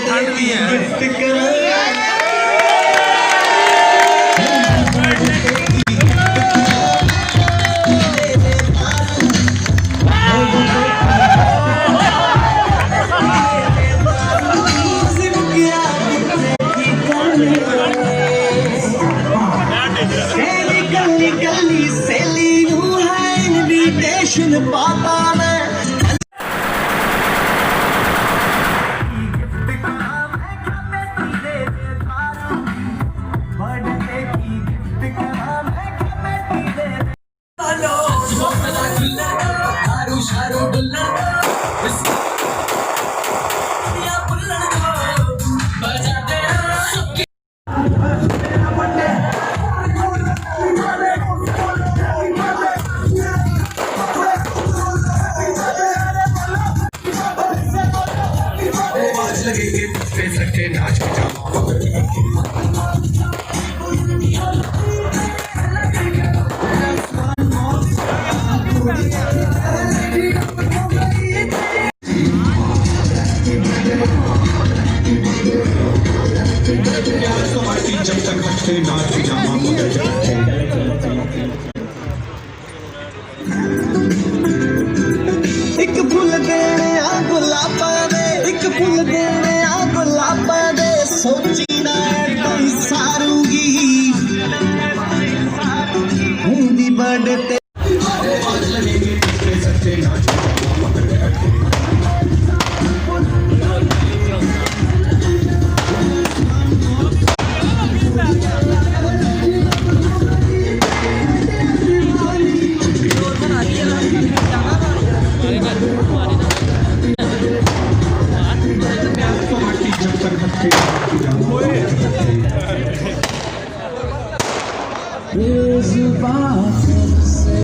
ठंड भी है। पापा मैं लगेंगे पे सके नाच के जब तक हटते नाच जामा एक फुल देने आ गुलाबा दे एक फुल देने आ गुलाबा दे सोची ना कोई सारूगी हिंदी बढ़ते Is